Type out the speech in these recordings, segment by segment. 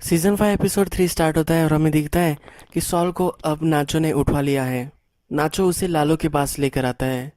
Season 5 episode 3 start होता है और हमें दिखता है कि सॉल को अब नाचो ने उठवा लिया है। नाचो उसे लालो के पास लेकर आता है।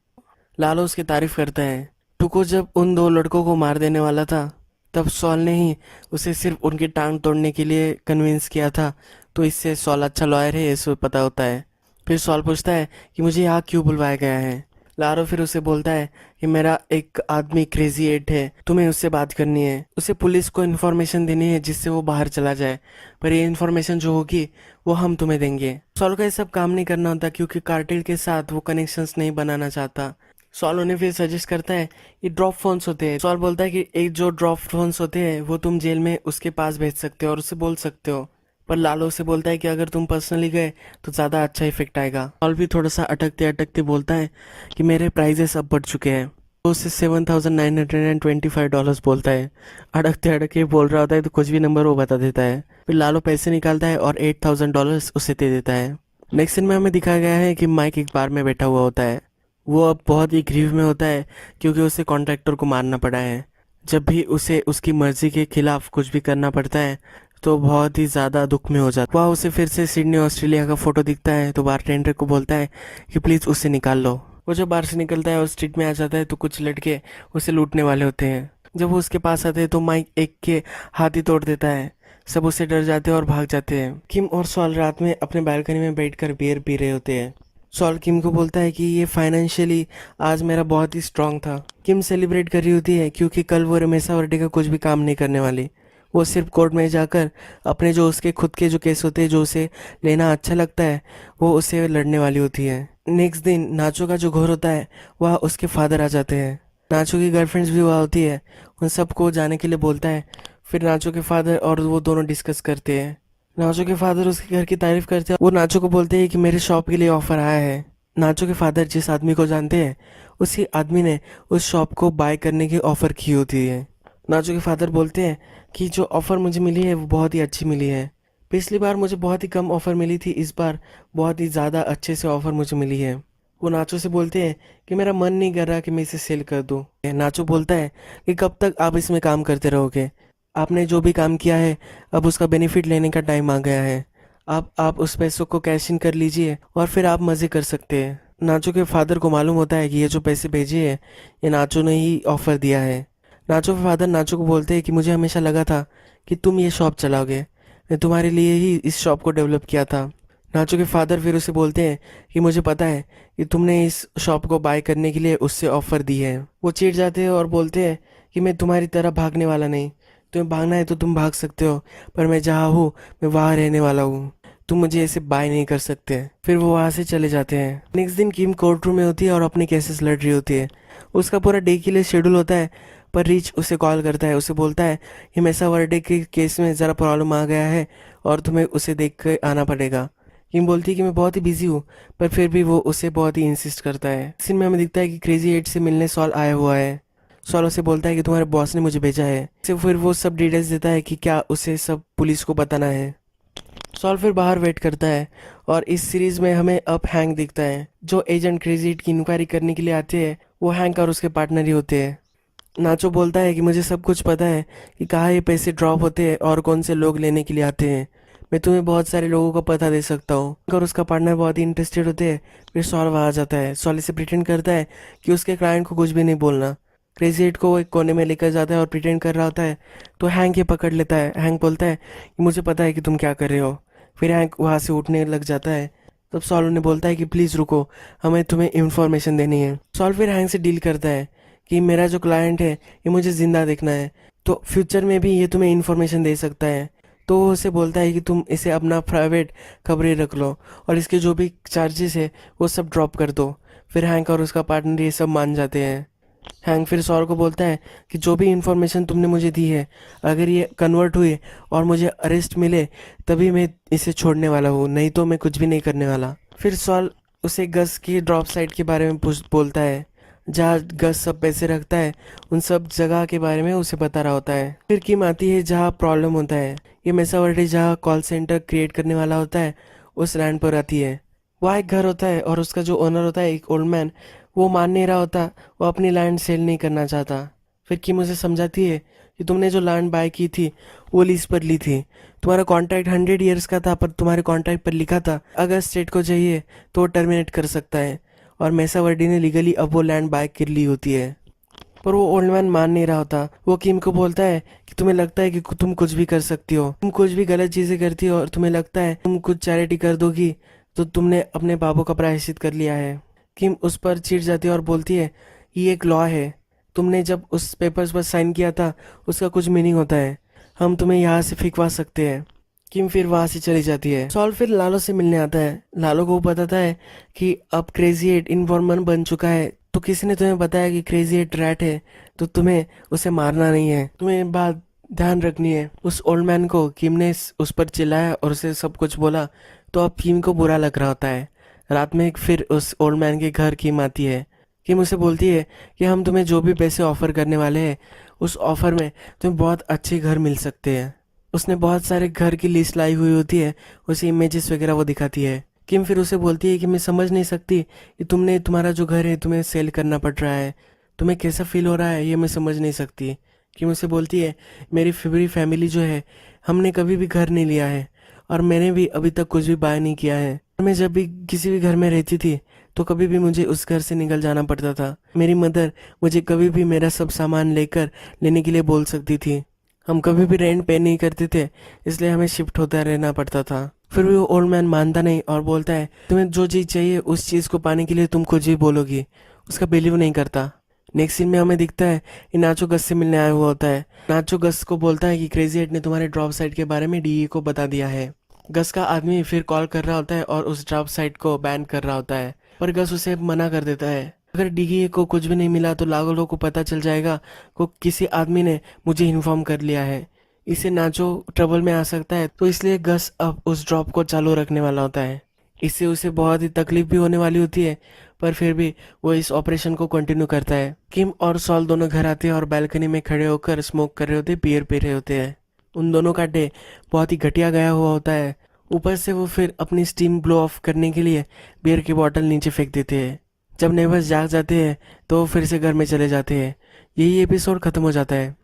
लालो उसकी तारीफ करता है। टुको जब उन दो लड़कों को मार देने वाला था तब सॉल ने ही उसे सिर्फ उनकी टांग तोड़ने के लिए कन्विंस किया था, तो इससे सॉल अच्छा लॉयर है ये सब पता होता है। फिर सॉल पूछता है कि मुझे यहाँ क्यों बुलवाया गया है। लारो फिर उसे बोलता है कि मेरा एक आदमी क्रेजी एट है, तुम्हें उससे बात करनी है, उसे पुलिस को इन्फॉर्मेशन देनी है जिससे वो बाहर चला जाए, पर ये इन्फॉर्मेशन जो होगी वो हम तुम्हें देंगे। सॉल को ये सब काम नहीं करना होता क्योंकि कार्टेल के साथ वो कनेक्शंस नहीं बनाना चाहता। सॉल उन्हें फिर सजेस्ट करता है ये ड्रॉप फोन्स होते हैं। सॉल बोलता है कि एक जो ड्रॉप फोन्स होते हैं वो तुम जेल में उसके पास भेज सकते हो और उससे बोल सकते हो, पर लालो से बोलता है कि अगर तुम पर्सनली गए तो ज़्यादा अच्छा इफेक्ट आएगा। सॉल भी थोड़ा सा अटकते अटकते बोलता है कि मेरे प्राइजेस अब बढ़ चुके हैं। वो उससे $7,925 बोलता है। अटकते अटके बोल रहा होता है तो कुछ भी नंबर वो बता देता है। फिर लालो पैसे निकालता है और $8,000 उसे दे देता है। नेक्स्ट सीन में हमें दिखाया गया है कि माइक एक बार में बैठा हुआ होता है। वो अब बहुत ही ग्रीव में होता है क्योंकि उसे कॉन्ट्रैक्टर को मारना पड़ा है। जब भी उसे उसकी मर्जी के खिलाफ कुछ भी करना पड़ता है तो बहुत ही ज़्यादा दुख में हो जाता है। वह उसे फिर से सिडनी ऑस्ट्रेलिया का फोटो दिखता है तो बारटेंडर को बोलता है कि प्लीज़ उसे निकाल लो। वो जब बाहर से निकलता है और स्ट्रीट में आ जाता है तो कुछ लड़के उसे लूटने वाले होते हैं। जब वो उसके पास आते हैं तो माइक एक के हाथ ही तोड़ देता है। सब उससे डर जाते हैं और भाग जाते हैं। किम और सॉल रात में अपने बालकनी में बैठकर बियर पी रहे होते हैं। सॉल किम को बोलता है कि ये फाइनेंशियली आज मेरा बहुत ही स्ट्रांग था। किम सेलिब्रेट कर रही होती है क्योंकि कल वो रमेशा वर्डे का कुछ भी काम नहीं करने वाली। वो सिर्फ कोर्ट में जाकर अपने जो उसके खुद के जो केस होते हैं जो उसे लेना अच्छा लगता है वो उसे लड़ने वाली होती है। नेक्स्ट दिन नाचो का जो घर होता है वह उसके फादर आ जाते हैं। नाचो की गर्लफ्रेंड्स भी वहाँ होती है। उन सबको जाने के लिए बोलता है। फिर नाचो के फादर और वो दोनों डिस्कस करते हैं। नाचो के फादर उसके घर की तारीफ करते हैं। वो नाचो को बोलते हैं कि मेरे शॉप के लिए ऑफर आया है। नाचो के फादर जिस आदमी को जानते हैं उसी आदमी ने उस शॉप को बाय करने की ऑफर की होती है। नाचो के फादर बोलते हैं कि जो ऑफ़र मुझे मिली है वो बहुत ही अच्छी मिली है। पिछली बार मुझे बहुत ही कम ऑफ़र मिली थी, इस बार बहुत ही ज़्यादा अच्छे से ऑफ़र मुझे मिली है। वो नाचो से बोलते हैं कि मेरा मन नहीं कर रहा कि मैं इसे सेल कर दूं। नाचो बोलता है कि कब तक आप इसमें काम करते रहोगे, आपने जो भी काम किया है अब उसका बेनिफिट लेने का टाइम आ गया है। आप उस पैसों को कैश इन कर लीजिए और फिर आप मज़े कर सकते हैं। नाचो के फादर को मालूम होता है कि ये जो पैसे भेजे हैं ये नाचो ने ही ऑफ़र दिया है। नाचो के फादर नाचो को बोलते हैं कि मुझे हमेशा लगा था कि तुम ये शॉप चलाओगे, मैं तुम्हारे लिए ही इस शॉप को डेवलप किया था। नाचो के फादर फिर उसे बोलते हैं कि मुझे पता है कि तुमने इस शॉप को बाय करने के लिए उससे ऑफर दी है। वो चिढ़ जाते हैं और बोलते हैं कि मैं तुम्हारी तरह भागने वाला नहीं, तुम्हें भागना है तो तुम भाग सकते हो, पर मैं जहाँ हूँ मैं वहाँ रहने वाला हूँ, तुम मुझे ऐसे बाय नहीं कर सकते। फिर वो वहाँ से चले जाते हैं। नेक्स्ट दिन किम कोर्ट रूम में होती है और अपने केसेस लड़ रही होती है। उसका पूरा डे के लिए शेड्यूल होता है, पर रिच उसे कॉल करता है। उसे बोलता है कि मेसा वर्डे के केस में ज़रा प्रॉब्लम आ गया है और तुम्हें उसे देख कर आना पड़ेगा। किम बोलती है कि मैं बहुत ही बिजी हूँ, पर फिर भी वो उसे बहुत ही इंसिस्ट करता है। सीन में हमें दिखता है कि क्रेजी एट से मिलने सॉल आया हुआ है। सॉल उसे बोलता है कि तुम्हारे बॉस ने मुझे भेजा है। इसे फिर वो सब डिटेल्स देता है कि क्या उसे सब पुलिस को बताना है। सॉल फिर बाहर वेट करता है और इस सीरीज में हमें अब हैंक दिखता है। जो एजेंट क्रेजी एट की इंक्वायरी करने के लिए आते हैं वो हैंक और उसके पार्टनर ही होते हैं। नाचो बोलता है कि मुझे सब कुछ पता है कि कहाँ ये पैसे ड्रॉप होते हैं और कौन से लोग लेने के लिए आते हैं। मैं तुम्हें बहुत सारे लोगों का पता दे सकता हूँ। और उसका पार्टनर बहुत ही इंटरेस्टेड होते हैं। फिर सॉल वहाँ आ जाता है। सॉल इसे प्रिटेंड करता है कि उसके क्लाइंट को कुछ भी नहीं बोलना। क्रेजी एट को वो एक कोने में लेकर जाता है और प्रिटेंड कर रहा होता है तो हैंक ये पकड़ लेता है। हैंक बोलता है कि मुझे पता है कि तुम क्या कर रहे हो। फिर हैंक वहाँ से उठने लग जाता है। तब सॉल उन्हें बोलता है कि प्लीज़ रुको, हमें तुम्हें इन्फॉर्मेशन देनी है। सॉल फिर हैंक से डील करता है कि मेरा जो क्लाइंट है ये मुझे ज़िंदा देखना है, तो फ्यूचर में भी ये तुम्हें इन्फॉर्मेशन दे सकता है। तो वो उसे बोलता है कि तुम इसे अपना प्राइवेट खबरें रख लो और इसके जो भी चार्जेस है वो सब ड्रॉप कर दो। फिर हैंक और उसका पार्टनर ये सब मान जाते हैं। हैंक फिर सॉल को बोलता है कि जो भी इन्फॉर्मेशन तुमने मुझे दी है अगर ये कन्वर्ट हुई और मुझे अरेस्ट मिले तभी मैं इसे छोड़ने वाला हूँ, नहीं तो मैं कुछ भी नहीं करने वाला। फिर सॉल उसे गस की ड्रॉप साइट के बारे में बोलता है जहाँ गस सब पैसे रखता है। उन सब जगह के बारे में उसे बता रहा होता है। फिर किम आती है जहाँ प्रॉब्लम होता है। ये मेसा वर्डे जहाँ कॉल सेंटर क्रिएट करने वाला होता है उस लैंड पर आती है। वहाँ एक घर होता है और उसका जो ओनर होता है एक ओल्ड मैन, वो मान नहीं रहा होता, वो अपनी लैंड सेल नहीं करना चाहता। फिर किम उसे समझाती है कि तुमने जो लैंड बाय की थी वो लीज पर ली थी। तुम्हारा कॉन्ट्रैक्ट 100 ईयर्स का था, पर तुम्हारे कॉन्ट्रैक्ट पर लिखा था अगर स्टेट को चाहिए तो वो टर्मिनेट कर सकता है, और मेसा वर्डी ने लीगली अब वो लैंड बाय कर ली होती है। पर वो ओल्ड मैन मान नहीं रहा होता। वो किम को बोलता है कि तुम्हें लगता है कि तुम कुछ भी कर सकती हो, तुम कुछ भी गलत चीजें करती हो, और तुम्हें लगता है तुम कुछ चैरिटी कर दोगी तो तुमने अपने बाबू का प्रायश्चित कर लिया है। किम उस पर चिढ़ जाती है और बोलती है ये एक लॉ है, तुमने जब उस पेपर्स पर साइन किया था उसका कुछ मीनिंग होता है, हम तुम्हें यहाँ से फेंकवा सकते हैं। किम फिर वहाँ से चली जाती है। सॉल फिर लालो से मिलने आता है। लालो को बताता है कि अब क्रेजी एट इन्फॉर्मर बन चुका है, तो किसी ने तुम्हें बताया कि क्रेजी एट रैट है, तो तुम्हें उसे मारना नहीं है, तुम्हें बात ध्यान रखनी है। उस ओल्ड मैन को किम ने उस पर चिल्लाया और उसे सब कुछ बोला, तो अब किम को बुरा लग रहा होता है। रात में फिर उस ओल्ड मैन के घर किम आती है। किम उसे बोलती है कि हम तुम्हें जो भी पैसे ऑफर करने वाले हैं उस ऑफर में तुम्हें बहुत अच्छे घर मिल सकते हैं। उसने बहुत सारे घर की लिस्ट लाई हुई होती है, उसे इमेजेस वगैरह वो दिखाती है। किम फिर उसे बोलती है कि मैं समझ नहीं सकती कि तुम्हारा जो घर है तुम्हें सेल करना पड़ रहा है, तुम्हें कैसा फील हो रहा है ये मैं समझ नहीं सकती। किम उसे बोलती है मेरी पूरी फैमिली जो है हमने कभी भी घर नहीं लिया है, और मैंने भी अभी तक कुछ भी बाय नहीं किया है। मैं जब भी किसी भी घर में रहती थी तो कभी भी मुझे उस घर से निकल जाना पड़ता था। मेरी मदर मुझे कभी भी मेरा सब सामान लेने के लिए बोल सकती थी। हम कभी भी रेंट पे नहीं करते थे, इसलिए हमें शिफ्ट होता रहना पड़ता था। फिर भी वो ओल्ड मैन मानता नहीं और बोलता है तुम्हें जो चीज़ चाहिए उस चीज़ को पाने के लिए तुम कुछ भी बोलोगी। उसका बिलीव नहीं करता। नेक्स्ट सीन में हमें दिखता है कि नाचो गस से मिलने आया हुआ होता है। नाचो गस को बोलता है कि क्रेजी हेड ने तुम्हारे ड्रॉप साइट के बारे में डीई को बता दिया है। गस का आदमी फिर कॉल कर रहा होता है और उस ड्रॉप साइट को बैन कर रहा होता है, पर गस उसे मना कर देता है। अगर डीई को कुछ भी नहीं मिला तो लागोलो को पता चल जाएगा को किसी आदमी ने मुझे इन्फॉर्म कर लिया है, इससे नाचो ट्रबल में आ सकता है, तो इसलिए गस अब उस ड्रॉप को चालू रखने वाला होता है। इससे उसे बहुत ही तकलीफ भी होने वाली होती है, पर फिर भी वो इस ऑपरेशन को कंटिन्यू करता है। किम और सॉल दोनों घर आते हैं और बालकनी में खड़े होकर स्मोक कर रहे होते हैं, बियर पी रहे होते हैं। उन दोनों का डे बहुत ही घटिया गया हुआ होता है। ऊपर से वो फिर अपनी स्टीम ब्लो ऑफ करने के लिए बियर की बोतल नीचे फेंक देते हैं। जब नेबर्स जाग जाते हैं तो वो फिर से घर में चले जाते हैं। यही एपिसोड खत्म हो जाता है।